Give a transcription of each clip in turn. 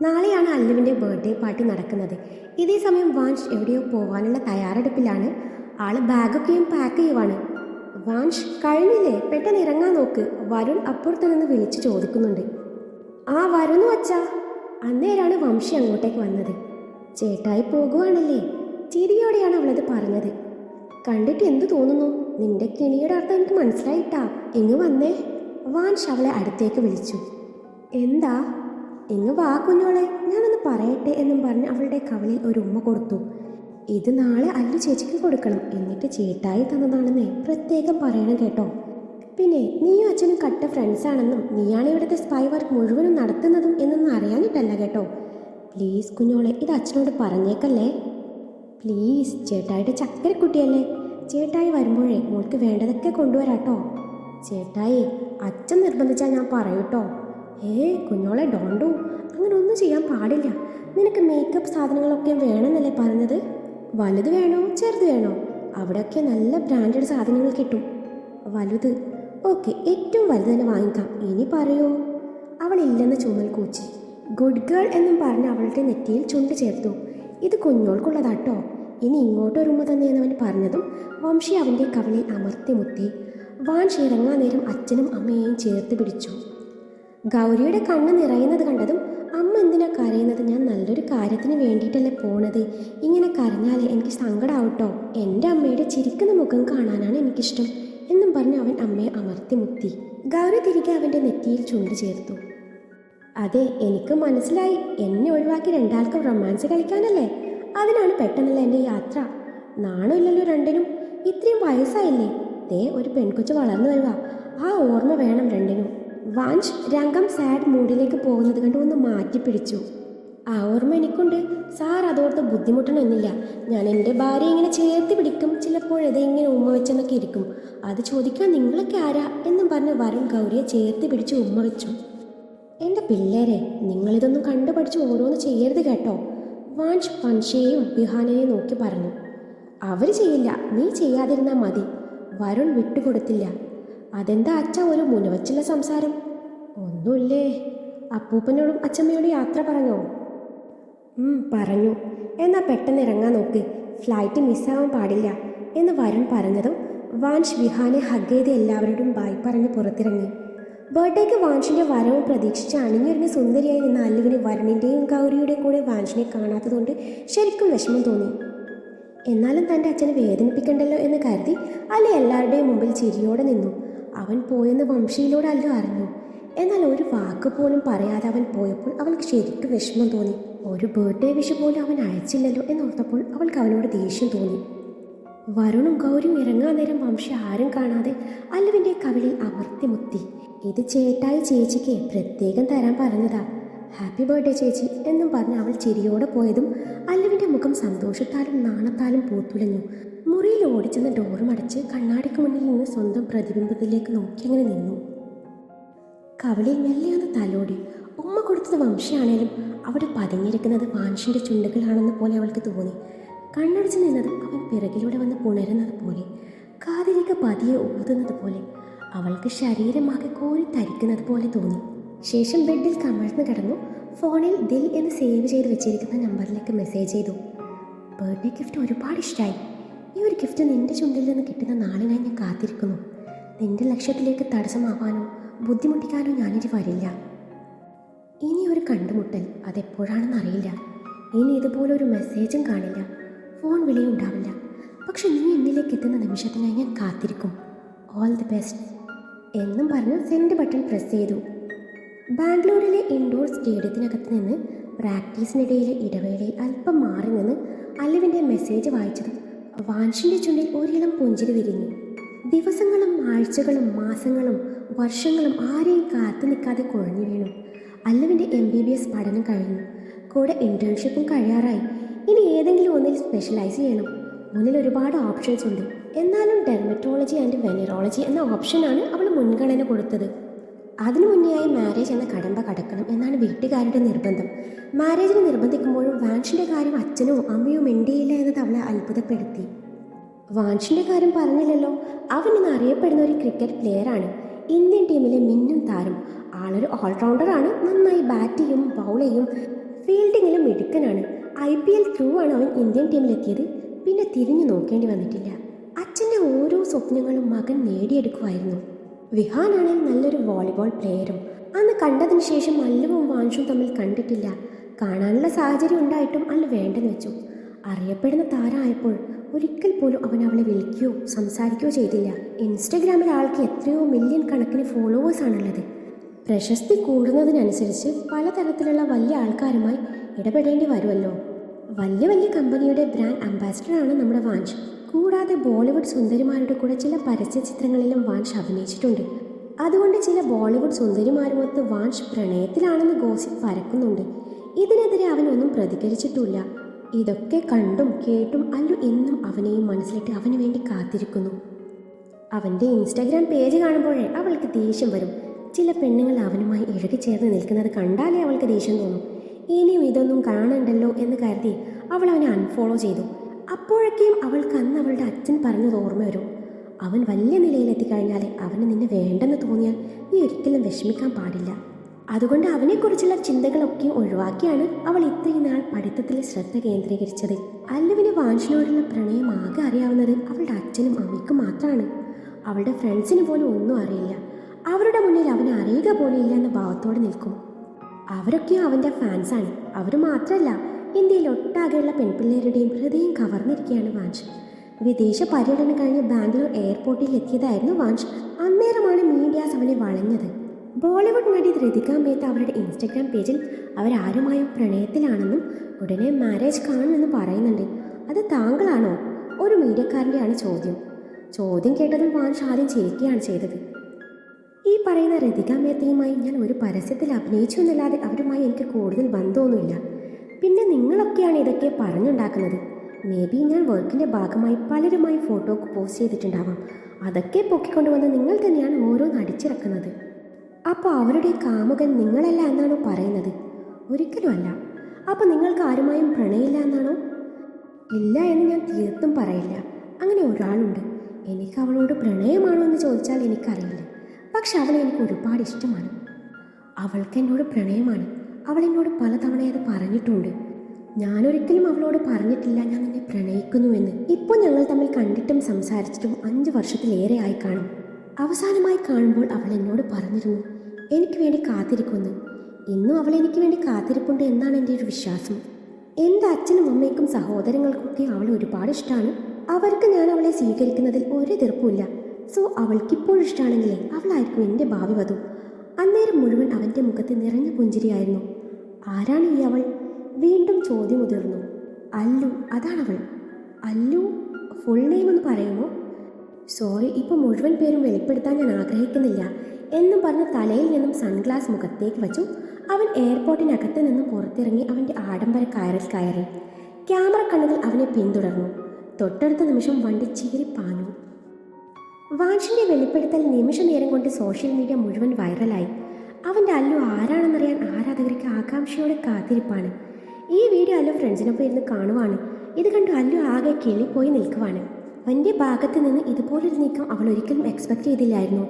നാളെയാണ് അല്ലുവിൻ്റെ birthday party നടക്കുന്നത്. ഇതേ സമയം വാൻഷ് എവിടെയോ പോകാനുള്ള തയ്യാറെടുപ്പിലാണ്. ആള് ബാഗൊക്കെയും പാക്ക് ചെയ്യുവാണ്. വാൻഷ് കഴിഞ്ഞില്ലേ, പെട്ടെന്ന് ഇറങ്ങാൻ നോക്ക്. വരുൺ അപ്പുറത്തു നിന്ന് വിളിച്ചു ചോദിക്കുന്നുണ്ട്. ആ വരുന്നു അച്ഛാ. അന്നേരാണ് വംശി അങ്ങോട്ടേക്ക് വന്നത്. ചേട്ടായി പോകുവാണല്ലേ? ചിരിയോടെയാണ് അവളത് പറഞ്ഞത്. കണ്ടിട്ട് എന്തു തോന്നുന്നു? നിന്റെ കിണിയുടെ അർത്ഥം എനിക്ക് മനസ്സിലായിട്ടാ. ഇങ്ങ് വന്നേ. വാൻഷ് അവളെ അടുത്തേക്ക് വിളിച്ചു. എന്താ? ഇങ്ങ് വാ കുഞ്ഞോളെ, ഞാനൊന്ന് പറയട്ടെ എന്നും പറഞ്ഞ് അവളുടെ കവളിൽ ഒരു ഉമ്മ കൊടുത്തു. ഇത് നാളെ അല്ലു ചേച്ചിക്ക് കൊടുക്കണം, എന്നിട്ട് ചേട്ടായി തന്നതാണെന്ന് പ്രത്യേകം പറയണം കേട്ടോ. പിന്നെ നീയും അച്ഛനും കട്ട ഫ്രണ്ട്സാണെന്നും നീയാണ് ഇവിടുത്തെ സ്പൈ വർക്ക് മുഴുവനും നടത്തുന്നതും എന്നൊന്നും അറിയാനിട്ടല്ല കേട്ടോ. പ്ലീസ് കുഞ്ഞോളെ, ഇത് അച്ഛനോട് പറഞ്ഞേക്കല്ലേ പ്ലീസ്. ചേട്ടായിയുടെ ചക്കരക്കുട്ടിയല്ലേ. ചേട്ടായി വരുമ്പോഴേ മോൾക്ക് വേണ്ടതൊക്കെ കൊണ്ടുവരാട്ടോ. ചേട്ടായി അച്ഛൻ നിർബന്ധിച്ചാൽ ഞാൻ പറയൂട്ടോ. കുഞ്ഞോളെ ഡോണ്ടു, അങ്ങനെ ഒന്നും ചെയ്യാൻ പാടില്ല. നിനക്ക് മേക്കപ്പ് സാധനങ്ങളൊക്കെ വേണമെന്നല്ലേ പറഞ്ഞത്? വലുത് വേണോ ചെറുത് വേണോ? അവിടെയൊക്കെ നല്ല ബ്രാൻഡഡ് സാധനങ്ങൾ കിട്ടും. വലുത് ഓക്കെ, ഏറ്റവും വലുത് തന്നെ വാങ്ങിക്കാം. ഇനി പറയൂ. അവളില്ലെന്ന് ചുമൽ കൂച്ചി. ഗുഡ് ഗേൾ എന്നും പറഞ്ഞ് അവളുടെ നെറ്റിയിൽ ചുണ്ട് ചേർത്തു. ഇത് കുഞ്ഞോൾക്കുള്ളതാട്ടോ. ഇനി ഇങ്ങോട്ടൊരുമ തന്നെയെന്നവൻ പറഞ്ഞതും വംശി അവൻ്റെ കവളിൽ അമർത്തി മുത്തി. വാൻഷ് ഇറങ്ങാൻ നേരം അച്ഛനും അമ്മയെയും ചേർത്ത് പിടിച്ചു. ഗൗരിയുടെ കണ്ണ് നിറയുന്നത് കണ്ടതും അമ്മ എന്തിനാ കരയുന്നത്? ഞാൻ നല്ലൊരു കാര്യത്തിന് വേണ്ടിയിട്ടല്ലേ പോണത്. ഇങ്ങനെ കരഞ്ഞാലേ എനിക്ക് സങ്കടാവട്ടോ. എൻ്റെ അമ്മയുടെ ചിരിക്കുന്ന മുഖം കാണാനാണ് എനിക്കിഷ്ടം എന്നും പറഞ്ഞ് അവൻ അമ്മയെ അമർത്തി മുത്തി. ഗൗരി തിരികെ അവൻ്റെ നെറ്റിയിൽ ചുണ്ട് ചേർത്തു. അതെ, എനിക്ക് മനസ്സിലായി. എന്നെ ഒഴിവാക്കി രണ്ടാൾക്കും റൊമാൻസ് കളിക്കാനല്ലേ? അതിനാണ് പെട്ടെന്നുള്ള എൻ്റെ യാത്ര. നാണമില്ലല്ലോ രണ്ടിനും. ഇത്രയും വയസ്സായില്ലേ? ദേ ഒരു പെൺകൊച്ച് വളർന്നു വരിക. ആ ഓർമ്മ വേണം രണ്ടിനും. വാൻഷ് രംഗം സാഡ് മൂഡിലേക്ക് പോകുന്നത് കണ്ട് ഒന്ന് മാറ്റിപ്പിടിച്ചു. ആ ഓർമ്മ എനിക്കുണ്ട് സാർ, അതോർത്ത് ബുദ്ധിമുട്ടണമെന്നില്ല. ഞാൻ എൻ്റെ ഭാര്യ ഇങ്ങനെ ചേർത്ത് പിടിക്കും, ചിലപ്പോഴത് ഇങ്ങനെ ഉമ്മ വെച്ചെന്നൊക്കെ ഇരിക്കും. അത് ചോദിക്കാൻ നിങ്ങളൊക്കെ ആരാ എന്നും പറഞ്ഞ് വരുൺ ഗൗരിയെ ചേർത്ത് പിടിച്ച് ഉമ്മ വെച്ചു. എൻ്റെ പിള്ളേരെ, നിങ്ങളിതൊന്നും കണ്ടുപഠിച്ച് ഓരോന്ന് ചെയ്യരുത് കേട്ടോ. വാൻഷ് വംശയെയും വിഹാനെയും നോക്കി പറഞ്ഞു. അവർ ചെയ്യില്ല, നീ ചെയ്യാതിരുന്നാൽ മതി. വരുൺ വിട്ടുകൊടുത്തില്ല. അതെന്താ അച്ഛ ഒരു മുനവച്ചുള്ള സംസാരം? ഒന്നുമില്ലേ. അപ്പൂപ്പനോടും അച്ഛമ്മയോടും യാത്ര പറഞ്ഞോ? പറഞ്ഞു. എന്നാൽ പെട്ടെന്ന് ഇറങ്ങാൻ നോക്ക്, ഫ്ലൈറ്റ് മിസ്സാവാൻ പാടില്ല എന്ന് വരുൺ പറഞ്ഞതും വാൻഷ് വിഹാനെ ഹഗ് ചെയ്ത് എല്ലാവരോടും ബായ് പറഞ്ഞ് പുറത്തിറങ്ങി. ബർത്ത്ഡേക്ക് വാൻഷിൻ്റെ വരവും പ്രതീക്ഷിച്ച് അണിഞ്ഞൊരുങ്ങി സുന്ദരിയായി നിന്ന അല്ലുവിന് വരുണിൻ്റെയും ഗൗരിയുടെയും കൂടെ വാൻഷിനെ കാണാത്തതുകൊണ്ട് ശരിക്കും വിഷമം തോന്നി. എന്നാലും തൻ്റെ അച്ഛനെ വേദനിപ്പിക്കണ്ടല്ലോ എന്ന് കരുതി അല്ലു എല്ലാവരുടെയും മുമ്പിൽ ചിരിയോടെ നിന്നു. അവൻ പോയെന്ന് വംശിയിലൂടെ അല്ലു അറിഞ്ഞു. എന്നാൽ ഒരു വാക്ക് പോലും പറയാതെ അവൻ പോയപ്പോൾ അവൾക്ക് ശരിക്കും വിഷമം തോന്നി. ഒരു ബർത്ത്ഡേ വിഷ് പോലും അവൻ അയച്ചില്ലല്ലോ എന്നോർത്തപ്പോൾ അവൾക്ക് അവനോട് ദേഷ്യം തോന്നി. വരുണും ഗൗരിയും ഇറങ്ങാൻ നേരം വംശി ആരും കാണാതെ അല്ലുവിൻ്റെ കവിളിൽ അമർത്തി മുത്തി. ഇത് ചേട്ടായി ചേച്ചിക്ക് പ്രത്യേകം തരാൻ പറഞ്ഞതാ. ഹാപ്പി ബർത്ത്ഡേ ചേച്ചി എന്നും പറഞ്ഞ് അവൾ ചിരിയോടെ പോയതും അല്ലുവിൻ്റെ മുഖം സന്തോഷത്താലും നാണത്താലും പൂത്തുലഞ്ഞു. മുറിയിൽ ഓടിച്ചെന്ന് ഡോറുമടച്ച് കണ്ണാടിക്ക് മുന്നിൽ നിന്ന് സ്വന്തം പ്രതിബിംബത്തിലേക്ക് നോക്കി അങ്ങനെ നിന്നു. കവളിൽ മെല്ലെയൊന്ന് തലോടി. ഉമ്മ കൊടുത്തത് വംശിയാണേലും അവിടെ പതിഞ്ഞിരിക്കുന്നത് വാൻഷിൻ്റെ ചുണ്ടുകളാണെന്ന പോലെ അവൾക്ക് തോന്നി. കണ്ണടിച്ച് നിന്നതും അവൻ പിറകിലൂടെ വന്ന് പുണരുന്നത് പോലെ, കാതിലേക്ക് പതിയെ ഊതുന്നത് പോലെ, അവൾക്ക് ശരീരമാകെ കോരി തരിക്കുന്നത് പോലെ തോന്നി. ശേഷം ബെഡിൽ കമഴ്ന്ന് കിടന്നു. ഫോണിൽ ദിൽ എന്ന് സേവ് ചെയ്ത് വെച്ചിരിക്കുന്ന നമ്പറിലേക്ക് മെസ്സേജ് ചെയ്തു. ബർത്ത്ഡേ ഗിഫ്റ്റ് ഒരുപാട് ഇഷ്ടമായി. ഈ ഒരു ഗിഫ്റ്റ് നിന്റെ ചുണ്ടിൽ നിന്ന് കിട്ടുന്ന നാളിനായി ഞാൻ കാത്തിരിക്കുന്നു. നിന്റെ ലക്ഷ്യത്തിലേക്ക് തടസ്സമാവാനോ ബുദ്ധിമുട്ടിക്കാനോ ഞാനിത് വരില്ല. ഇനി ഒരു കണ്ടുമുട്ടൽ അതെപ്പോഴാണെന്നറിയില്ല. ഇനി ഇതുപോലൊരു മെസ്സേജും കാണില്ല, ഫോൺ വിളിയും ഉണ്ടാവില്ല. പക്ഷെ നീ എന്നിലേക്ക് എത്തുന്ന നിമിഷത്തിനായി ഞാൻ കാത്തിരിക്കും. ഓൾ ദി ബെസ്റ്റ് എന്നും പറഞ്ഞ് സെൻഡ് ബട്ടൺ പ്രസ് ചെയ്തു. ബാംഗ്ലൂരിലെ ഇൻഡോർ സ്റ്റേഡിയത്തിനകത്ത് നിന്ന് പ്രാക്ടീസിനിടയിലെ ഇടവേളയിൽ അല്പം മാറി നിന്ന് അല്ലുവിൻ്റെ മെസ്സേജ് വായിച്ചതും വാൻഷിൻ്റെ ചുണ്ടിൽ ഒരിളം പുഞ്ചിരി വിരിഞ്ഞു. ദിവസങ്ങളും ആഴ്ചകളും മാസങ്ങളും വർഷങ്ങളും ആരെയും കാത്തു നിൽക്കാതെ കുഴഞ്ഞു വീണു. അല്ലുവിൻ്റെ MBBS പഠനം കഴിഞ്ഞു. കൂടെ ഇൻറ്റേൺഷിപ്പും കഴിയാറായി. ഇനി ഏതെങ്കിലും ഒന്നിൽ സ്പെഷ്യലൈസ് ചെയ്യണം. മുന്നിൽ ഒരുപാട് ഓപ്ഷൻസ് ഉണ്ട്. എന്നാലും ഡെർമറ്റോളജി ആൻഡ് വെനറോളജി എന്ന ഓപ്ഷനാണ് അവൾ മുൻഗണന കൊടുത്തത്. അതിനു മുന്നെയായി മാരേജ് എന്ന കടമ്പ കടക്കണം എന്നാണ് വീട്ടുകാരുടെ നിർബന്ധം. മാരേജിന് നിർബന്ധിക്കുമ്പോഴും വാൻഷിൻ്റെ കാര്യം അച്ഛനോ അമ്മയോ മിണ്ടിയില്ല എന്നത് അവളെ അത്ഭുതപ്പെടുത്തി. വാൻഷിൻ്റെ കാര്യം പറഞ്ഞില്ലല്ലോ. അവൻ ഇന്ന് അറിയപ്പെടുന്ന ഒരു ക്രിക്കറ്റ് പ്ലെയറാണ്. ഇന്ത്യൻ ടീമിലെ മിന്നും താരം. ആളൊരു ഓൾറൗണ്ടറാണ്. നന്നായി ബാറ്റ് ചെയ്യും, ബൗൾ ചെയ്യും. ഫീൽഡിങ്ങിലും മിടുക്കനാണ്. IPL ത്രൂ ആണ് അവൻ ഇന്ത്യൻ ടീമിലെത്തിയത്. പിന്നെ തിരിഞ്ഞു നോക്കേണ്ടി വന്നിട്ടില്ല. അച്ഛൻ്റെ ഓരോ സ്വപ്നങ്ങളും മകൻ നേടിയെടുക്കുമായിരുന്നു. വിഹാനാണെങ്കിൽ നല്ലൊരു വോളിബോൾ പ്ലെയറും. അന്ന് കണ്ടതിന് ശേഷം അല്ലുവും വാൻഷും തമ്മിൽ കണ്ടിട്ടില്ല. കാണാനുള്ള സാഹചര്യം ഉണ്ടായിട്ടും അല്ലു വേണ്ടെന്ന് വെച്ചു. അറിയപ്പെടുന്ന താരമായപ്പോൾ ഒരിക്കൽ പോലും അവൻ അവളെ വിളിക്കുകയോ സംസാരിക്കുകയോ ചെയ്തില്ല. ഇൻസ്റ്റഗ്രാമിൽ ആൾക്ക് എത്രയോ മില്യൺ കണക്കിന് ഫോളോവേഴ്സാണുള്ളത്. പ്രശസ്തി കൂടുന്നതിനനുസരിച്ച് പലതരത്തിലുള്ള വലിയ ആൾക്കാരുമായി ഇടപെടേണ്ടി വരുമല്ലോ. വലിയ വലിയ കമ്പനിയുടെ ബ്രാൻഡ് അംബാസിഡറാണ് നമ്മുടെ വാൻഷ്. കൂടാതെ ബോളിവുഡ് സുന്ദരിമാരുടെ കൂടെ ചില പരസ്യ ചിത്രങ്ങളിലും വാൻഷ് അഭിനയിച്ചിട്ടുണ്ട്. അതുകൊണ്ട് ചില ബോളിവുഡ് സുന്ദരിമാരുമൊത്ത് വാൻഷ് പ്രണയത്തിലാണെന്ന് ഗോസിപ്പ് പരക്കുന്നുണ്ട്. ഇതിനെതിരെ അവനൊന്നും പ്രതികരിച്ചിട്ടില്ല. ഇതൊക്കെ കണ്ടും കേട്ടും അല്ലു എന്നും അവനെയും മനസ്സിലിട്ട് അവന് വേണ്ടി കാത്തിരിക്കുന്നു. അവൻ്റെ ഇൻസ്റ്റാഗ്രാം പേജ് കാണുമ്പോഴേ അവൾക്ക് ദേഷ്യം വരും. ചില പെണ്ണുങ്ങൾ അവനുമായി ഇഴകിച്ചേർന്ന് നിൽക്കുന്നത് കണ്ടാലേ അവൾക്ക് ദേഷ്യം തോന്നും. ഇനിയും ഇതൊന്നും കാണണ്ടല്ലോ എന്ന് കരുതി അവൾ അവനെ അൺഫോളോ ചെയ്തു. അപ്പോഴൊക്കെയും അവൾക്ക് അന്ന് അവളുടെ അച്ഛൻ പറഞ്ഞത് ഓർമ്മ വരും. അവൻ വലിയ നിലയിലെത്തിക്കഴിഞ്ഞാൽ അവന് നിന്നെ വേണ്ടെന്ന് തോന്നിയാൽ നീ ഒരിക്കലും വിഷമിക്കാൻ പാടില്ല. അതുകൊണ്ട് അവനെക്കുറിച്ചുള്ള ചിന്തകളൊക്കെയും ഒഴിവാക്കിയാണ് അവൾ ഇത്രയും നാൾ പഠിത്തത്തിൽ ശ്രദ്ധ കേന്ദ്രീകരിച്ചത്. അല്ലുവിന് വാൻഷിനോടുള്ള പ്രണയം ആകെ അറിയാവുന്നത് അവളുടെ അച്ഛനും അമ്മയ്ക്കും മാത്രമാണ്. അവളുടെ ഫ്രണ്ട്സിന് പോലും ഒന്നും അറിയില്ല. അവരുടെ മുന്നിൽ അവനെ അറിയുക പോലും ഇല്ല എന്ന ഭാവത്തോടെ നിൽക്കും. അവരൊക്കെയും അവൻ്റെ ഫാൻസാണ്. അവർ മാത്രമല്ല, ഇന്ത്യയിൽ ഒട്ടാകെയുള്ള പെൺപിള്ളേരുടെയും ഹൃദയം കവർന്നിരിക്കുകയാണ് വാൻഷ്. വിദേശ പര്യടനം കഴിഞ്ഞ് ബാംഗ്ലൂർ എയർപോർട്ടിൽ എത്തിയതായിരുന്നു വാൻഷ്. അന്നേരമാണ് മീഡിയാസ് അവനെ വളഞ്ഞത്. ബോളിവുഡ് നടി ഋതിക മേത്ത അവരുടെ ഇൻസ്റ്റഗ്രാം പേജിൽ അവരാരുമായും പ്രണയത്തിലാണെന്നും ഉടനെ മാരേജ് കാണുമെന്നും പറയുന്നുണ്ട്. അത് താങ്കളാണോ? ഒരു മീഡിയക്കാരൻ്റെയാണ് ചോദ്യം കേട്ടതും വാൻഷ് ആദ്യം ചിരിക്കുകയാണ് ചെയ്തത്. ഈ പറയുന്ന ഋതിക മേത്തയുമായി ഞാൻ ഒരു പരസ്യത്തിൽ അഭിനയിച്ചു എന്നല്ലാതെ അവരുമായി എനിക്ക് കൂടുതൽ ബന്ധമൊന്നുമില്ല. പിന്നെ നിങ്ങളൊക്കെയാണ് ഇതൊക്കെ പറഞ്ഞുണ്ടാക്കുന്നത്. മേ ബി ഞാൻ വർക്കിൻ്റെ ഭാഗമായി പലരുമായി ഫോട്ടോ പോസ്റ്റ് ചെയ്തിട്ടുണ്ടാവാം. അതൊക്കെ പൊക്കിക്കൊണ്ടുവന്ന് നിങ്ങൾ തന്നെയാണ് ഓരോന്ന് അടിച്ചിറക്കുന്നത്. അപ്പോൾ അവരുടെ കാമുകൻ നിങ്ങളല്ല എന്നാണോ പറയുന്നത്? ഒരിക്കലും അല്ല. അപ്പോൾ നിങ്ങൾക്ക് ആരുമായും പ്രണയമില്ല എന്നാണോ? ഇല്ല എന്ന് ഞാൻ തീർത്തും പറയില്ല. അങ്ങനെ ഒരാളുണ്ട്. എനിക്ക് അവളോട് പ്രണയമാണോ എന്ന് ചോദിച്ചാൽ എനിക്കറിയില്ല. പക്ഷെ അവളെ എനിക്ക് ഒരുപാട് ഇഷ്ടമാണ്. അവൾക്ക് എന്നോട് പ്രണയമാണ്. അവൾ എന്നോട് പലതവണ അത് പറഞ്ഞിട്ടുണ്ട്. ഞാനൊരിക്കലും അവളോട് പറഞ്ഞിട്ടില്ല ഞാൻ നിന്നെ പ്രണയിക്കുന്നുവെന്ന്. ഇപ്പോൾ ഞങ്ങൾ തമ്മിൽ കണ്ടിട്ടും സംസാരിച്ചിട്ടും 5 വർഷത്തിലേറെ ആയി കാണും. അവസാനമായി കാണുമ്പോൾ അവൾ എന്നോട് പറഞ്ഞിരുന്നു എനിക്ക് വേണ്ടി കാത്തിരിക്കുമെന്ന്. ഇന്നും അവൾ എനിക്ക് വേണ്ടി കാത്തിരിപ്പുണ്ട് എന്നാണ് എൻ്റെ ഒരു വിശ്വാസം. എൻ്റെ അച്ഛനും അമ്മയ്ക്കും സഹോദരങ്ങൾക്കൊക്കെ അവളെ ഒരുപാട് ഇഷ്ടമാണ്. അവർക്ക് ഞാൻ അവളെ സ്വീകരിക്കുന്നതിൽ ഒരു എതിർപ്പുമില്ല. സോ അവൾക്കിപ്പോഴും ഇഷ്ടമാണെങ്കിലേ അവളായിരിക്കും എൻ്റെ ഭാവി വധു. അന്നേരം മുഴുവൻ അവൻ്റെ മുഖത്ത് നിറഞ്ഞ പുഞ്ചിരിയായിരുന്നു. ആരാണ് ഈ അവൾ? വീണ്ടും ചോദ്യം ഉതിർന്നു. അല്ലു, അതാണവൾ. അല്ലു ഫുൾ നെയിം ഒന്ന് പറയുമോ? സോറി, ഇപ്പോൾ മുഴുവൻ പേരും വെളിപ്പെടുത്താൻ ഞാൻ ആഗ്രഹിക്കുന്നില്ല എന്നും പറഞ്ഞ് തലയിൽ നിന്നും സൺഗ്ലാസ് മുഖത്തേക്ക് വച്ചു. അവൻ എയർപോർട്ടിനകത്ത് നിന്നും പുറത്തിറങ്ങി അവൻ്റെ ആഡംബര കാറിൽ കയറി. ക്യാമറ കണ്ണുകൾ അവനെ പിന്തുടർന്നു. തൊട്ടടുത്ത നിമിഷം വണ്ടി ചീറിപ്പാഞ്ഞു. വാൻഷിൻ്റെ വെളിപ്പെടുത്തൽ നിമിഷ നേരം കൊണ്ട് സോഷ്യൽ മീഡിയ മുഴുവൻ വൈറലായി. അവൻ്റെ അല്ലു ആരാണെന്നറിയാൻ ആരാധകർക്ക് ആകാംക്ഷയോടെ കാത്തിരിപ്പാണ്. ഈ വീഡിയോ അല്ലു ഫ്രണ്ട്സിനൊപ്പം ഇരുന്ന് കാണുവാണ്. ഇത് കണ്ട് അല്ലു ആകെ കിളിപ്പോയി നിൽക്കുവാണ്. അവൻ്റെ ഭാഗത്ത് നിന്ന് ഇതുപോലൊരു നീക്കം അവൾ ഒരിക്കലും എക്സ്പെക്ട് ചെയ്തില്ലായിരുന്നു.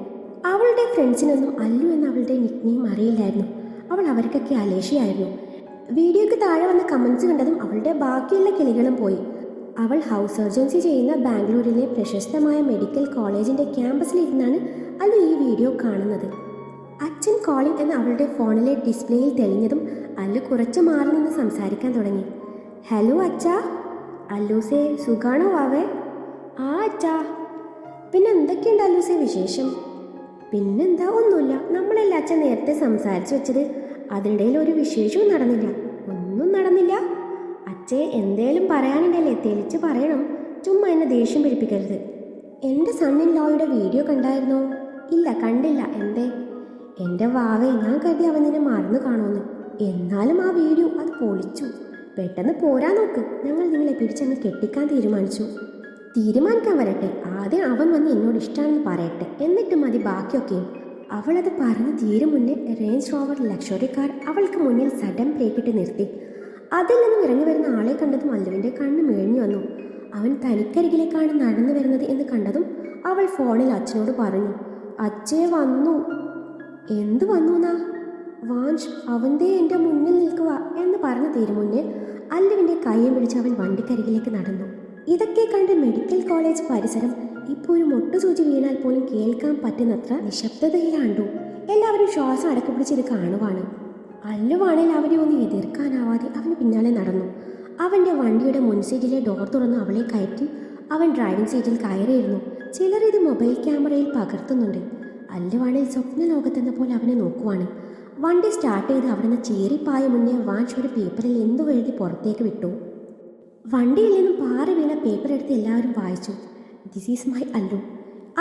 അവളുടെ ഫ്രണ്ട്സിനൊന്നും അല്ലു എന്ന അവളുടെ നിക്നെയിം അറിയില്ലായിരുന്നു. അവൾ അവർക്കൊക്കെ അലേഷിയായിരുന്നു. വീഡിയോയ്ക്ക് താഴെ വന്ന കമൻസ് കണ്ടതും അവളുടെ ബാക്കിയുള്ള കിളികളും പോയി. അവൾ ഹൗസ് സർജൻസി ചെയ്യുന്ന ബാംഗ്ലൂരിലെ പ്രശസ്തമായ മെഡിക്കൽ കോളേജിൻ്റെ ക്യാമ്പസിലിരുന്നാണ് അല്ലു ഈ വീഡിയോ കാണുന്നത്. അച്ഛൻ കോളിംഗ് എന്ന അവളുടെ ഫോണിലെ ഡിസ്പ്ലേയിൽ തെളിഞ്ഞതും അല്ലു കുറച്ച് മാറി നിന്ന് സംസാരിക്കാൻ തുടങ്ങി. ഹലോ അച്ഛാ. അല്ലൂസേ, സുഖാണോ വാവേ? ആ അച്ഛാ. പിന്നെ എന്തൊക്കെയുണ്ട് അല്ലൂസേ വിശേഷം? പിന്നെന്താ, ഒന്നുമില്ല. നമ്മളെല്ലാം അച്ഛൻ നേരത്തെ സംസാരിച്ചു വെച്ചത്. അതിനിടയിൽ ഒരു വിശേഷവും നടന്നില്ല. ഒന്നും നടന്നില്ല. അച്ഛേ, എന്തേലും പറയാനുണ്ടല്ലേ തെളിച്ച് പറയണം. ചുമ്മാ എന്നെ ദേഷ്യം പിടിപ്പിക്കരുത്. എൻ്റെ സണ്ണിൻ ലോയുടെ വീഡിയോ കണ്ടായിരുന്നോ? ഇല്ല, കണ്ടില്ല. എന്തേ? എൻ്റെ വാവേ, ഞാൻ കരുതി അവൻ നിന്നെ മറന്നു കാണുമെന്ന്. എന്നാലും ആ വീഡിയോ അത് പൊളിച്ചു. പെട്ടെന്ന് പോരാ നോക്ക്. ഞങ്ങൾ നിങ്ങളെ പിടിച്ചങ്ങ് കെട്ടിക്കാൻ തീരുമാനിക്കാൻ വരട്ടെ. ആദ്യം അവൻ വന്ന് എന്നോട് ഇഷ്ടമാണെന്ന് പറയട്ടെ, എന്നിട്ട് മതി ബാക്കിയൊക്കെയും. അവളത് പറഞ്ഞ് തീരും മുന്നേ റേഞ്ച് റോവർ ലക്ഷറി കാർ അവൾക്ക് മുന്നിൽ സഡൻ ബ്രേക്കിട്ട് നിർത്തി. അതിൽ നിന്നും ഇറങ്ങി വരുന്ന ആളെ കണ്ടതും അല്ലുവിൻ്റെ കണ്ണ് മേഞ്ഞു വന്നു. അവൻ തനിക്കരികിലേക്കാണ് നടന്നു വരുന്നത് എന്ന് കണ്ടതും അവൾ ഫോണിൽ അച്ഛനോട് പറഞ്ഞു, അച്ഛേ വന്നു. എന്തു വന്നു എന്നാ? വാൻഷ് അവൻ്റെ എൻ്റെ മുന്നിൽ നിൽക്കുക എന്ന് പറഞ്ഞ് തീരുമുന്നേ അല്ലുവിൻ്റെ കൈയും പിടിച്ച് അവൻ വണ്ടിക്കരികിലേക്ക് നടന്നു. ഇതൊക്കെ കണ്ട് മെഡിക്കൽ കോളേജ് പരിസരം ഇപ്പോൾ ഒരു മൊട്ടുസൂചി വീണാൽ പോലും കേൾക്കാൻ പറ്റുന്നത്ര നിശബ്ദതയിലാണ്ടു. എല്ലാവരും ശ്വാസം അടക്കി പിടിച്ചിത് കാണുവാണ്. അല്ലുവാണെങ്കിൽ അവനെ ഒന്ന് എതിർക്കാനാവാതെ അവന് പിന്നാലെ നടന്നു. അവൻ്റെ വണ്ടിയുടെ മുൻസീറ്റിലെ ഡോർ തുറന്ന് അവളെ കയറ്റി അവൻ ഡ്രൈവിംഗ് സീറ്റിൽ കയറിയിരുന്നു. ചിലർ ഇത് മൊബൈൽ ക്യാമറയിൽ പകർത്തുന്നുണ്ട്. അല്ലുവാണെങ്കിൽ സ്വപ്ന ലോകത്തെന്ന പോലെ അവനെ നോക്കുവാണ്. വണ്ടി സ്റ്റാർട്ട് ചെയ്ത് അവിടുന്ന് ചീറിപ്പായ മുന്നേ വാൻഷ് ഒരു പേപ്പറിൽ എന്തോ എഴുതി പുറത്തേക്ക് വിട്ടു. വണ്ടിയിൽ നിന്നും പാറി വീണ പേപ്പർ എടുത്ത് എല്ലാവരും വായിച്ചു. This is my Allu.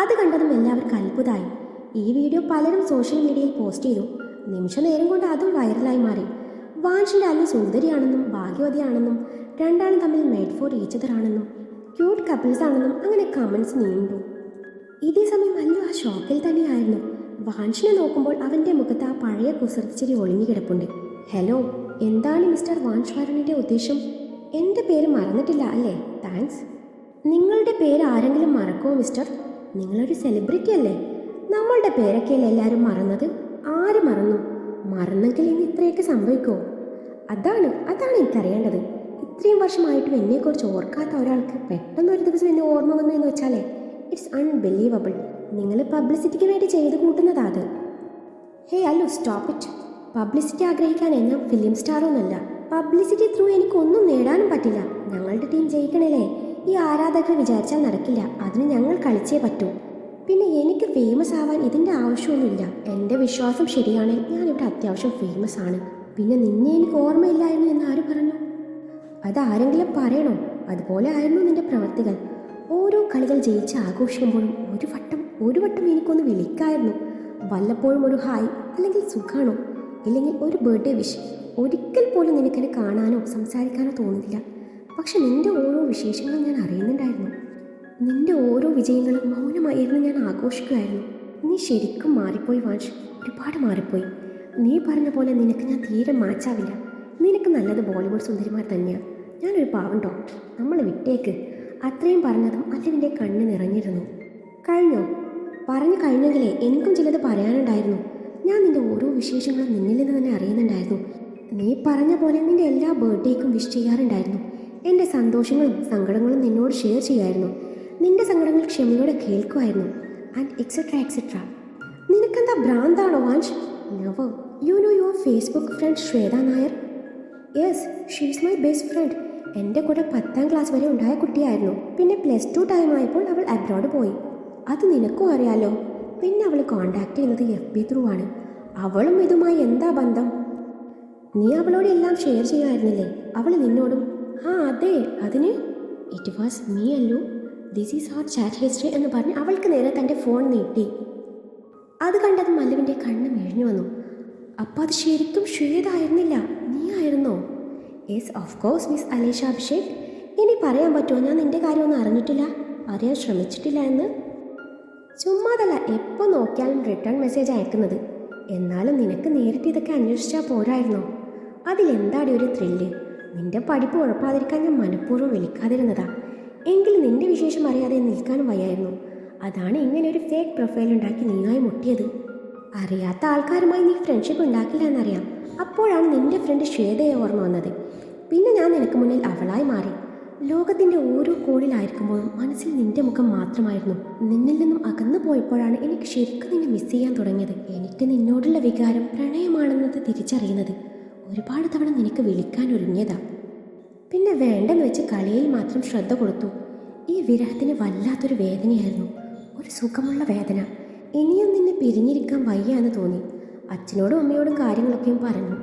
അത് കണ്ടതും എല്ലാവർക്കും അത്ഭുതമായി. ഈ വീഡിയോ പലരും സോഷ്യൽ മീഡിയയിൽ പോസ്റ്റ് ചെയ്തു. നിമിഷ നേരം കൊണ്ട് അതും വൈറലായി മാറി. വാൻഷിൻ്റെ അല്ലു സുന്ദരിയാണെന്നും ഭാഗ്യവതിയാണെന്നും രണ്ടാളും തമ്മിൽ മെയ്ഡ് ഫോർ ഈച്ച് അതർ ആണെന്നും ക്യൂട്ട് കപ്പിൾസ് ആണെന്നും അങ്ങനെ കമൻസ് നീണ്ടു. ഇതേ സമയം അല്ലു ആ ഷോക്കിൽ തന്നെയായിരുന്നു. വാൻഷിനെ നോക്കുമ്പോൾ അവൻ്റെ മുഖത്ത് ആ പഴയ കുസൃതിച്ചിരി ഒളിഞ്ഞു കിടപ്പുണ്ട്. ഹലോ, എന്താണ് മിസ്റ്റർ വാൻഷ് വരുണിൻ്റെ ഉദ്ദേശം? എൻ്റെ പേര് മറന്നിട്ടില്ല അല്ലേ? താങ്ക്സ്. നിങ്ങളുടെ പേര് ആരെങ്കിലും മറക്കുമോ മിസ്റ്റർ? നിങ്ങളൊരു സെലിബ്രിറ്റി അല്ലേ? നമ്മളുടെ പേരൊക്കെയല്ലേ എല്ലാവരും മറന്നത്? ആര് മറന്നു? മറന്നെങ്കിൽ ഇനി ഇത്രയൊക്കെ സംഭവിക്കുമോ? അതാണ് എനിക്കറിയേണ്ടത്. ഇത്രയും വർഷമായിട്ടും എന്നെക്കുറിച്ച് ഓർക്കാത്ത ഒരാൾക്ക് പെട്ടെന്ന് ഒരു ദിവസം എന്നെ ഓർമ്മ വന്നു എന്ന് വെച്ചാലേ ഇറ്റ്സ് അൺബിലീവബിൾ. നിങ്ങൾ പബ്ലിസിറ്റിക്ക് വേണ്ടി ചെയ്ത് കൂട്ടുന്നതാ അത്. ഹേ അല്ലു, സ്റ്റോപ്പ് ഇറ്റ്. പബ്ലിസിറ്റി ആഗ്രഹിക്കാൻ ഞാൻ ഫിലിം സ്റ്റാറൊന്നുമല്ല. പബ്ലിസിറ്റി ത്രൂ എനിക്കൊന്നും നേടാനും പറ്റില്ല. ഞങ്ങളുടെ ടീം ജയിക്കണല്ലേ? ഈ ആരാധകർ വിചാരിച്ചാൽ നടക്കില്ല. അതിന് ഞങ്ങൾ കളിച്ചേ പറ്റൂ. പിന്നെ എനിക്ക് ഫേമസ് ആവാൻ ഇതിൻ്റെ ആവശ്യമൊന്നുമില്ല. എൻ്റെ വിശ്വാസം ശരിയാണെങ്കിൽ ഞാനിവിടെ അത്യാവശ്യം ഫേമസ് ആണ്. പിന്നെ നിന്നെ എനിക്ക് ഓർമ്മയില്ലായിരുന്നു എന്ന് ആര് പറഞ്ഞു? അതാരെങ്കിലും പറയണോ? അതുപോലെ ആയിരുന്നു നിന്റെ പ്രവർത്തികൾ. ഓരോ കളികൾ ജയിച്ച് ആഘോഷിക്കുമ്പോഴും ഒരു വട്ടം എനിക്കൊന്ന് വിളിക്കായിരുന്നു. വല്ലപ്പോഴും ഒരു ഹായ്, അല്ലെങ്കിൽ സുഖാണോ, ഇല്ലെങ്കിൽ ഒരു ബർത്ത്ഡേ വിഷ്. ഒരിക്കൽ പോലും നിനക്കെന്നെ കാണാനോ സംസാരിക്കാനോ തോന്നില്ല. പക്ഷെ നിന്റെ ഓരോ വിശേഷങ്ങളും ഞാൻ അറിയുന്നുണ്ടായിരുന്നു. നിന്റെ ഓരോ വിജയങ്ങളും മൗനമായിരുന്നു ഞാൻ ആഘോഷിക്കുമായിരുന്നു. നീ ശരിക്കും മാറിപ്പോയി വാൻഷ്, ഒരുപാട് മാറിപ്പോയി. നീ പറഞ്ഞ പോലെ നിനക്ക് ഞാൻ തീരെ മാച്ചാവില്ല. നിനക്ക് നല്ലത് ബോളിവുഡ് സുന്ദരിമാർ തന്നെയാണ്. ഞാനൊരു പാവം ഡോക്ടർ. നമ്മൾ വിട്ടേക്ക്. അത്രയും പറഞ്ഞതും അല്ലുവിൻ്റെ കണ്ണ് നിറഞ്ഞിരുന്നു. കഴിഞ്ഞോ? പറഞ്ഞു കഴിഞ്ഞെങ്കിലേ എനിക്കും ചിലത് പറയാനുണ്ടായിരുന്നു. ഞാൻ നിന്റെ ഓരോ വിശേഷങ്ങളും നിന്നിൽ നിന്ന് തന്നെ അറിയുന്നുണ്ടായിരുന്നു. നീ പറഞ്ഞ പോലെ നിന്റെ എല്ലാ ബർത്ത്ഡേക്കും വിഷ് ചെയ്യാറുണ്ടായിരുന്നു. എൻ്റെ സന്തോഷങ്ങളും സങ്കടങ്ങളും നിന്നോട് ഷെയർ ചെയ്യായിരുന്നു. നിന്റെ സങ്കടങ്ങൾ ക്ഷമയോടെ കേൾക്കുമായിരുന്നു. And etcetera etcetera. നിനക്കെന്താ ഭ്രാന്താണോ Vansh? Never. You know your Facebook friend Shweta Nair? Yes, she is my best friend. എൻ്റെ കൂടെ 10ാം ക്ലാസ് വരെ ഉണ്ടായ കുട്ടിയായിരുന്നു. പിന്നെ +2 ടൈം ആയപ്പോൾ അവൾ അബ്രോഡ് പോയി. അത് നിനക്കും അറിയാലോ. പിന്നെ അവൾ കോണ്ടാക്ട് ചെയ്യുന്നത് FB ത്രൂ ആണ്. അവളും ഇതുമായി എന്താ ബന്ധം? നീ അവളോട് എല്ലാം ഷെയർ ചെയ്യുമായിരുന്നില്ലേ? അവൾ നിന്നോടും? ആ അതെ, അതിന് it was me Allu. This is our chat history എന്ന് പറഞ്ഞ് അവൾക്ക് നേരെ തൻ്റെ ഫോൺ നീട്ടി. അത് കണ്ടത് മല്ലുവിൻ്റെ കണ്ണ് മേഴ്ഞ്ഞു വന്നു. അപ്പോൾ അത് ശരിക്കും ശ്വേത ആയിരുന്നില്ല, നീ ആയിരുന്നോ? Yes, of course miss Alesha Abhishek. ഇനി പറയാൻ പറ്റുമോ ഞാൻ നിൻ്റെ കാര്യമൊന്നും അറിഞ്ഞിട്ടില്ല, അറിയാൻ ശ്രമിച്ചിട്ടില്ല എന്ന്? ചുമ്മാതല്ല എപ്പോൾ നോക്കിയാലും റിട്ടേൺ മെസ്സേജ് അയക്കുന്നത്. എന്നാലും നിനക്ക് നേരിട്ട് ഇതൊക്കെ അന്വേഷിച്ചാൽ പോരായിരുന്നോ? അതിലെന്താടി ഒരു ത്രില്ല്? നിന്റെ പഠിപ്പ് ഉഴപ്പാതിരിക്കാൻ ഞാൻ മനഃപൂർവ്വം വിളിക്കാതിരുന്നതാ. എങ്കിലും നിന്റെ വിശേഷം അറിയാതെ നിൽക്കാനും വയ്യായിരുന്നു. അതാണ് ഇങ്ങനെ ഒരു ഫേക്ക് പ്രൊഫൈൽ ഉണ്ടാക്കി നീയായി മുട്ടിയത്. അറിയാത്ത ആൾക്കാരുമായി നീ ഫ്രണ്ട്ഷിപ്പ് ഉണ്ടാക്കില്ല എന്നറിയാം. അപ്പോഴാണ് നിന്റെ ഫ്രണ്ട് ശ്വേതയെ ഓർമ്മ വന്നത്. പിന്നെ ഞാൻ നിനക്ക് മുന്നിൽ അവളായി മാറി. ലോകത്തിൻ്റെ ഓരോ കോണിലായിരിക്കുമ്പോഴും മനസ്സിൽ നിന്റെ മുഖം മാത്രമായിരുന്നു. നിന്നിൽ നിന്നും അകന്നു പോയപ്പോഴാണ് എനിക്ക് ശരിക്കും നിന്നെ മിസ് ചെയ്യാൻ തുടങ്ങിയത്. എനിക്ക് നിന്നോടുള്ള വികാരം പ്രണയമാണെന്നത് തിരിച്ചറിയുന്നത്. ഒരുപാട് തവണ നിനക്ക് വിളിക്കാൻ ഒരുങ്ങിയതാ. പിന്നെ വേണ്ടെന്ന് വെച്ച് കളിയിൽ മാത്രം ശ്രദ്ധ കൊടുത്തു. ഈ വിരഹത്തിന് വല്ലാത്തൊരു വേദനയായിരുന്നു, ഒരു സുഖമുള്ള വേദന. ഇനിയും നിന്നെ പിരിഞ്ഞിരിക്കാൻ വയ്യ എന്ന് തോന്നി. അച്ഛനോടും അമ്മയോടും കാര്യങ്ങളൊക്കെയും പറഞ്ഞു.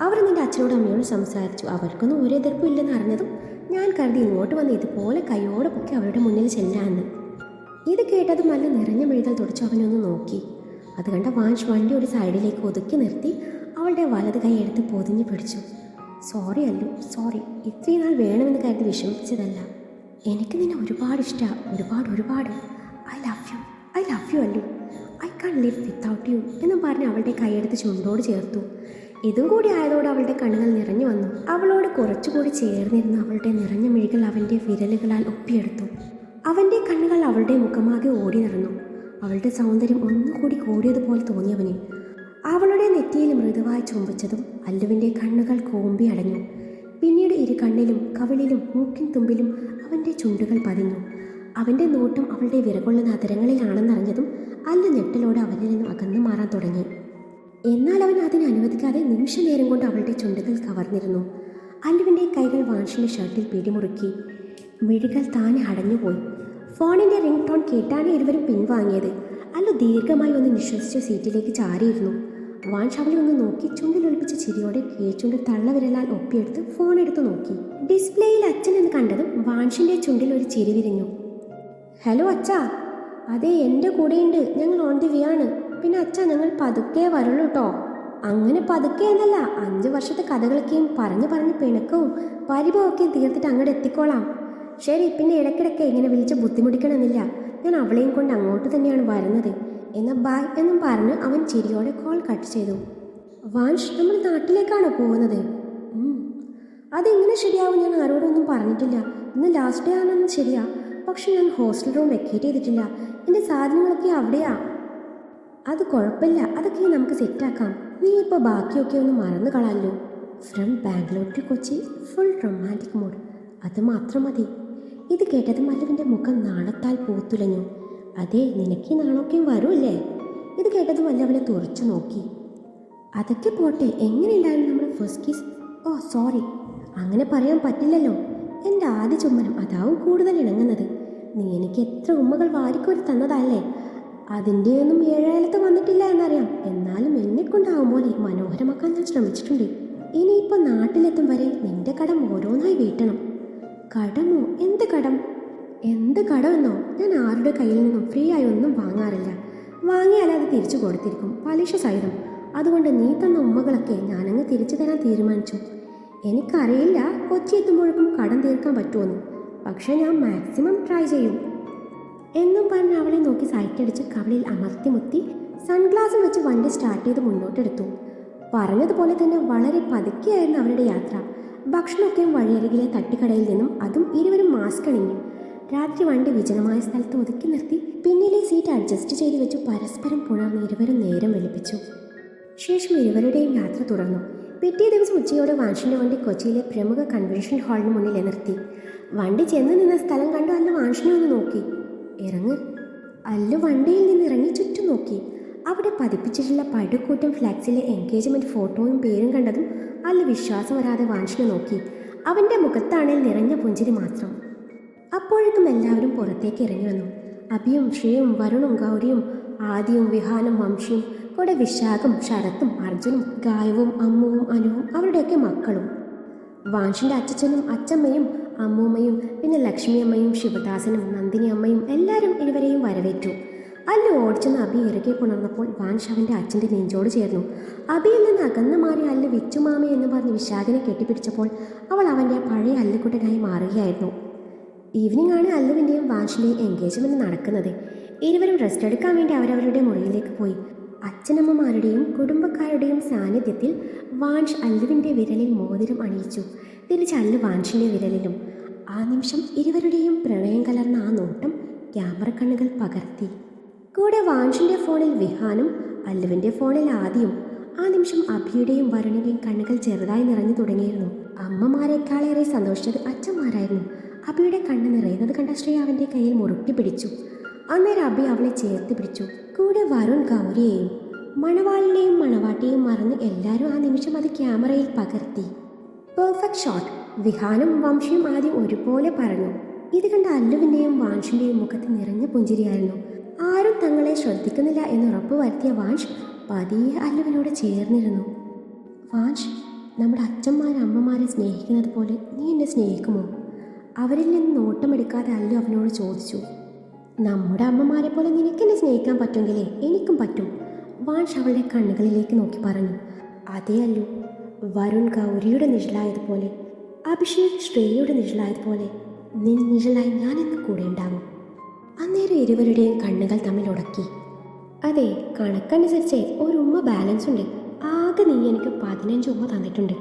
അവർ നിന്റെ അച്ഛനോടും അമ്മയോടും സംസാരിച്ചു. അവർക്കൊന്നും ഒരു എതിർപ്പും ഇല്ലെന്ന് അറിഞ്ഞതും ഞാൻ കരുതി ഇങ്ങോട്ട് വന്ന് ഇതുപോലെ കൈയോടെ പൊക്കി അവരുടെ മുന്നിൽ ചെല്ലാമെന്ന്. ഇത് കേട്ടതും നല്ല നിറഞ്ഞ മെഴുതൽ തുടച്ച് അവനൊന്ന് നോക്കി. അത് കണ്ട വാൻഷ് വണ്ടി ഒരു സൈഡിലേക്ക് ഒതുക്കി നിർത്തി അവളുടെ വലത് കൈ എടുത്ത് പൊതിഞ്ഞു പിടിച്ചു. Sorry Allu, sorry. ഇത്രയും നാൾ വേണമെന്ന് കരുതി വിഷമിപ്പിച്ചതല്ല. എനിക്ക് നിന്നെ ഒരുപാട് ഇഷ്ടമാണ്, ഒരുപാട്. I love you Allu. I can't live without you എന്നും പറഞ്ഞ് അവളുടെ കൈയെടുത്ത് ചുണ്ടോട് ചേർത്തു. ഇതും കൂടി ആയതോടെ അവളുടെ കണ്ണുകൾ നിറഞ്ഞു വന്നു. അവളോട് കുറച്ചുകൂടി ചേർന്നിരുന്ന അവളുടെ നിറഞ്ഞ മിഴികൾ അവൻ്റെ വിരലുകളാൽ ഒപ്പിയെടുത്തു. അവൻ്റെ കണ്ണുകൾ അവളുടെ മുഖമാകെ ഓടി നടന്നു. അവളുടെ സൗന്ദര്യം ഒന്നുകൂടി കൂടിയതുപോലെ തോന്നിയവന്. അവളുടെ നെറ്റിയിൽ മൃദുവായി ചുംബിച്ചതും അല്ലുവിൻ്റെ കണ്ണുകൾ കോമ്പി അടഞ്ഞു. ഇരു കണ്ണിലും കവിളിലും മൂക്കിൻ തുമ്പിലും അവൻ്റെ ചുണ്ടുകൾ പതിഞ്ഞു. അവൻ്റെ നോട്ടം അവളുടെ വിറകൊള്ളുന്ന അതരങ്ങളിലാണെന്നറിഞ്ഞതും അല്ലു ഞെട്ടലോടെ അവനിൽ നിന്നും അകന്നു മാറാൻ തുടങ്ങി. എന്നാൽ അവൻ അതിനെ അനുവദിക്കാതെ നിമിഷ നേരം കൊണ്ട് അവളുടെ ചുണ്ടുകൾ കവർന്നിരുന്നു. അല്ലുവിൻ്റെ കൈകൾ വാൻഷിൻ്റെ ഷർട്ടിൽ പിടിമുറുക്കി. മിഴികൾ താനെ അടഞ്ഞുപോയി. ഫോണിൻ്റെ റിംഗ് ടോൺ കേട്ടാണ് ഇരുവരും പിൻവാങ്ങിയത്. അല്ലു ദീർഘമായി ഒന്ന് നിശ്വസിച്ച് സീറ്റിലേക്ക് ചാരിയിരുന്നു. വാൻഷ് അവളെ ഒന്ന് നോക്കി ചുണ്ടിലൊളിപ്പിച്ച ചിരിയോടെ കീഴ്ചുണ്ട് തള്ളവിരലാൽ ഒപ്പിയെടുത്ത് ഫോൺ എടുത്ത് നോക്കി. ഡിസ്പ്ലേയിൽ അച്ഛൻ എന്ന് കണ്ടതും വാൻഷിൻ്റെ ചുണ്ടിൽ ഒരു ചിരി വിരിഞ്ഞു. ഹലോ അച്ഛാ. അതെ, എൻ്റെ കൂടെയുണ്ട്. ഞങ്ങൾ ഓൺ ദി വേ ആണ്. പിന്നെ അച്ഛാ, ഞങ്ങൾ പതുക്കെ വരുള്ളൂ കേട്ടോ. അങ്ങനെ പതുക്കെ എന്നല്ല, 5 വർഷത്തെ കഥകളൊക്കെയും പറഞ്ഞ് പിണക്കവും പരിഭവമൊക്കെയും തീർത്തിട്ട് അങ്ങോട്ട് എത്തിക്കോളാം. ശരി, പിന്നെ ഇടയ്ക്കിടയ്ക്ക് ഇങ്ങനെ വിളിച്ച് ബുദ്ധിമുട്ടിക്കണമെന്നില്ല. ഞാൻ അവളെയും കൊണ്ട് അങ്ങോട്ട് തന്നെയാണ് വരുന്നത്. എന്നാൽ ബായ് എന്നും പറഞ്ഞ് അവൻ ചിരിയോടെ കോൾ കട്ട് ചെയ്തു. വാൻഷ്, നമ്മൾ നാട്ടിലേക്കാണോ പോകുന്നത്? അതെങ്ങനെ ശരിയാവും? ഞാൻ ആരോടൊന്നും പറഞ്ഞിട്ടില്ല. ഇന്ന് ലാസ്റ്റ് ഡേ ആണെന്ന് ശരിയാ, പക്ഷെ ഞാൻ ഹോസ്റ്റൽ റൂം വെക്കേറ്റ് ചെയ്തിട്ടില്ല. എൻ്റെ സാധനങ്ങളൊക്കെ അവിടെയാ. അത് കുഴപ്പമില്ല, അതൊക്കെ നമുക്ക് സെറ്റാക്കാം. നീ ഇപ്പോൾ ബാക്കിയൊക്കെ ഒന്ന് മറന്നു കളാലോ. From Bangalore to Kochi, full romantic mood. അത് മാത്രം മതി. ഇത് കേട്ടതും അല്ലുവിൻ്റെ മുഖം നാണത്താൽ പൂത്തുലഞ്ഞു. അതെ, നിനക്ക് ഈ നാണൊക്കെയും വരുമല്ലേ? ഇത് കേട്ടതും അല്ലവനെ തുറച്ചു നോക്കി. അതൊക്കെ പോട്ടെ, എങ്ങനെയുണ്ടായിരുന്നു നമ്മുടെ ഫസ്റ്റ് കിസ്? ഓ സോറി, അങ്ങനെ പറയാൻ പറ്റില്ലല്ലോ. എൻ്റെ ആദ്യ ചുമ്മനം അതാവും കൂടുതൽ ഇണങ്ങുന്നത്. നീ എനിക്ക് എത്ര ഉമ്മകൾ വാരിക്കോരി തന്നതല്ലേ. അതിൻ്റെയൊന്നും ഏഴായാലത്ത് വന്നിട്ടില്ല എന്നറിയാം. എന്നാലും എന്നെക്കൊണ്ടാവും പോലെ മനോഹരമാക്കാൻ ഞാൻ ശ്രമിച്ചിട്ടുണ്ട്. ഇനിയിപ്പോൾ നാട്ടിലെത്തും വരെ നിന്റെ കടം ഓരോന്നായി വീട്ടണം. കടമോ? എന്ത് കടം? എന്ത് കടമെന്നോ? ഞാൻ ആരുടെ കയ്യിൽ നിന്നും ഫ്രീ ആയി ഒന്നും വാങ്ങാറില്ല. വാങ്ങിയാൽ അത് തിരിച്ചു കൊടുത്തിരിക്കും, പലിശ സഹിതം. അതുകൊണ്ട് നീ തന്ന ഉമ്മകളൊക്കെ ഞാനങ്ങ് തിരിച്ചു തരാൻ തീരുമാനിച്ചു. എനിക്കറിയില്ല കൊച്ചി എത്തുമ്പോഴേക്കും കടം തീർക്കാൻ പറ്റുമെന്ന്, പക്ഷെ ഞാൻ മാക്സിമം ട്രൈ ചെയ്യും എന്നും പറഞ്ഞ് അവളെ നോക്കി സൈറ്റടിച്ച് കവളിൽ അമർത്തി മുത്തി സൺഗ്ലാസും വെച്ച് വണ്ടി സ്റ്റാർട്ട് ചെയ്ത് മുന്നോട്ടെടുത്തു. പറഞ്ഞതുപോലെ തന്നെ വളരെ പതുക്കെയായിരുന്നു അവരുടെ യാത്ര. ഭക്ഷണമൊക്കെയും വഴിയരികിലെ തട്ടുകടയിൽ നിന്നും, അതും ഇരുവരും മാസ്ക് അണിഞ്ഞു. രാത്രി വണ്ടി വിജനമായ സ്ഥലത്ത് ഒതുക്കി നിർത്തി പിന്നിലെ സീറ്റ് അഡ്ജസ്റ്റ് ചെയ്ത് വെച്ചു പരസ്പരം പുണർന്ന് ഇരുവരും നേരം വെളുപ്പിച്ചു. ശേഷം ഇരുവരുടെയും യാത്ര തുടർന്നു. പിറ്റേ ദിവസം ഉച്ചയോടെ വാൻഷിൻ്റെ വണ്ടി കൊച്ചിയിലെ പ്രമുഖ കൺവെൻഷൻ ഹാളിന് മുന്നിൽ നിർത്തി. വണ്ടി ചെന്ന് നിന്ന സ്ഥലം കണ്ടു അല്ലു വാൻഷിനെ ഒന്ന് നോക്കി. ഇറങ്ങ്. അല്ലു വണ്ടിയിൽ നിന്ന് ഇറങ്ങി ചുറ്റും നോക്കി. അവിടെ പതിപ്പിച്ചിട്ടുള്ള പടുക്കൂറ്റം ഫ്ലാക്സിലെ എൻഗേജ്മെൻറ്റ് ഫോട്ടോയും പേരും കണ്ടതും അല്ലു വിശ്വാസം വരാതെ വാൻഷിനെ നോക്കി. അവൻ്റെ മുഖത്താണേൽ നിറഞ്ഞ പുഞ്ചിരി മാത്രം. അപ്പോഴേക്കും എല്ലാവരും പുറത്തേക്ക് ഇറങ്ങി വന്നു. അഭിയും ശ്രീയും വരുണും ഗൗരിയും ആദിയും വിഹാനും വംശിയും കൂടെ വിശാഖും ശരത്തും അർജുനും ഗായവും അമ്മുവും അനുവും അവരുടെയൊക്കെ മക്കളും. വാൻഷിൻ്റെ അച്ഛനും അച്ചമ്മയും അമ്മൂമ്മയും പിന്നെ ലക്ഷ്മി അമ്മയും ശിവദാസനും നന്ദിനി അമ്മയും എല്ലാവരും ഇരുവരെയും വരവേറ്റു. അല്ലു ഓടിച്ചെന്ന് അബി ഇറകെ പുണർന്നപ്പോൾ വാൻഷ് അവൻ്റെ അച്ഛൻ്റെ നെഞ്ചോട് ചേർന്നു. അബിയിൽ നിന്ന് അകന്നു മാറി അല്ലു വിച്ചുമാമ എന്ന് പറഞ്ഞ് വിശാഖിനെ കെട്ടിപ്പിടിച്ചപ്പോൾ അവൾ അവൻ്റെ പഴയ അല്ലുക്കുട്ടനായി മാറുകയായിരുന്നു. ഈവനിംഗ് ആണ് അല്ലുവിൻ്റെയും വാൻഷിൻ്റെയും എൻഗേജ്മെൻറ്റ് നടക്കുന്നത്. ഇരുവരും റെസ്റ്റ് എടുക്കാൻ വേണ്ടി അവരവരുടെ മുറിയിലേക്ക് പോയി. അച്ഛനമ്മമാരുടെയും കുടുംബക്കാരുടെയും സാന്നിധ്യത്തിൽ വാൻഷ് അല്ലുവിൻ്റെ വിരലിൽ മോതിരം അണിയിച്ചു. തിരിച്ച് അല്ലു വാൻഷിൻ്റെ വിരലിലും. ആ നിമിഷം ഇരുവരുടെയും പ്രണയം കലർന്ന ആ നോട്ടം ക്യാമറ കണ്ണുകൾ പകർത്തി. കൂടെ വാൻഷിൻ്റെ ഫോണിൽ വിഹാനും അല്ലുവിൻ്റെ ഫോണിൽ ആദിയും. ആ നിമിഷം അഭിയുടെയും വരുണിൻ്റെയും കണ്ണുകൾ ചെറുതായി നിറഞ്ഞു തുടങ്ങിയിരുന്നു. അമ്മമാരെക്കാളേറെ സന്തോഷിച്ചത് അച്ഛന്മാരായിരുന്നു. അഭിയുടെ കണ്ണ് നിറയുന്നത് കണ്ട ശ്രീ അവൻ്റെ കയ്യിൽ മുറുക്കി പിടിച്ചു. അന്നേരം അബി അവളെ ചേർത്ത് പിടിച്ചു. കൂടെ വരുൺ ഗൗരിയെയും. മണവാളിനെയും മണവാട്ടിയെയും മറന്ന് എല്ലാവരും ആ നിമിഷം അത് ക്യാമറയിൽ പകർത്തി. Perfect shot. വിഹാനും വംശിയും ആദ്യം ഒരുപോലെ പറഞ്ഞു. ഇത് കണ്ട അല്ലുവിൻ്റെയും വാൻഷിൻ്റെയും മുഖത്ത് നിറഞ്ഞ പുഞ്ചിരിയായിരുന്നു. ആരും തങ്ങളെ ശ്രദ്ധിക്കുന്നില്ല എന്ന് ഉറപ്പ് വരുത്തിയ വാൻഷ് പതിയെ അല്ലുവിനോട് ചേർന്നിരുന്നു. വാൻഷ്, നമ്മുടെ അച്ഛന്മാരെ അമ്മമാരെ സ്നേഹിക്കുന്നത് പോലെ നീ എന്നെ സ്നേഹിക്കുമോ? അവരിൽ നിന്ന് നോട്ടമെടുക്കാതെ അല്ലു അവനോട് ചോദിച്ചു. നമ്മുടെ അമ്മമാരെ പോലെ നിനക്കെന്നെ സ്നേഹിക്കാൻ പറ്റുമെങ്കിലേ എനിക്കും പറ്റും, വാൻഷ് അവളുടെ കണ്ണുകളിലേക്ക് നോക്കി പറഞ്ഞു. അതേ അല്ലു, വരുൺ ഗൗരിയുടെ നിഴലായതുപോലെ, അഭിഷേക് ശ്രേയയുടെ നിഴലായതുപോലെ നിൻ നിഴലായി ഞാനെന്നും കൂടെ ഉണ്ടാകും. അന്നേരം ഇരുവരുടെയും കണ്ണുകൾ തമ്മിൽ ഉടക്കി. അതെ, കണക്കനുസരിച്ച് ഒരു ഉമ്മ ബാലൻസ് ഉണ്ട്. ആകെ നീ എനിക്ക് 15 ഉമ്മ തന്നിട്ടുണ്ട്.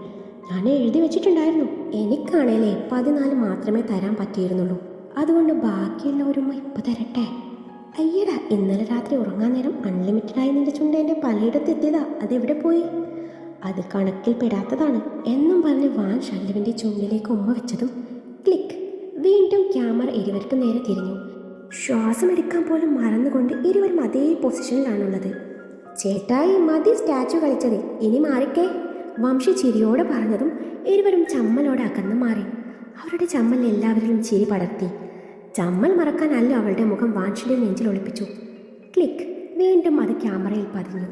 ഞാൻ എഴുതി വെച്ചിട്ടുണ്ടായിരുന്നു. എനിക്കാണേലേ 14 മാത്രമേ തരാൻ പറ്റിയിരുന്നുള്ളൂ. അതുകൊണ്ട് ബാക്കിയുള്ള ഒരു ഉമ്മ ഇപ്പം തരട്ടെ. അയ്യടാ, ഇന്നലെ രാത്രി ഉറങ്ങാൻ നേരം അൺലിമിറ്റഡായി നിന്റെ ചുണ്ട് എൻ്റെ പലയിടത്ത് എത്തിയതാ. അതെവിടെ പോയി? അത് കണക്കിൽപ്പെടാത്തതാണ് എന്നും പറഞ്ഞ് വാൻഷ് അല്ലുവിൻ്റെ ചുണ്ടിലേക്ക് ഉമ്മ വെച്ചതും ക്ലിക്ക്. വീണ്ടും ക്യാമറ ഇരുവർക്കും നേരെ തിരിഞ്ഞു. ശ്വാസമെടുക്കാൻ പോലും മറന്നുകൊണ്ട് ഇരുവരും അതേ പൊസിഷനിലാണുള്ളത്. ചേട്ടായി മതി സ്റ്റാച്ചു കളിച്ചത്, ഇനി മാറിക്കേ, വംശി ചിരിയോടെ പറഞ്ഞതും ഇരുവരും ചമ്മലോടെ അകന്നു മാറി. അവരുടെ ചമ്മൽ എല്ലാവരിലും ചിരി പടർത്തി. ചമ്മൽ മറക്കാനല്ല അവളുടെ മുഖം വാൻഷിൻ്റെ നെഞ്ചിൽ ഒളിപ്പിച്ചു. ക്ലിക്ക്. വീണ്ടും അത് ക്യാമറയിൽ പതിഞ്ഞു.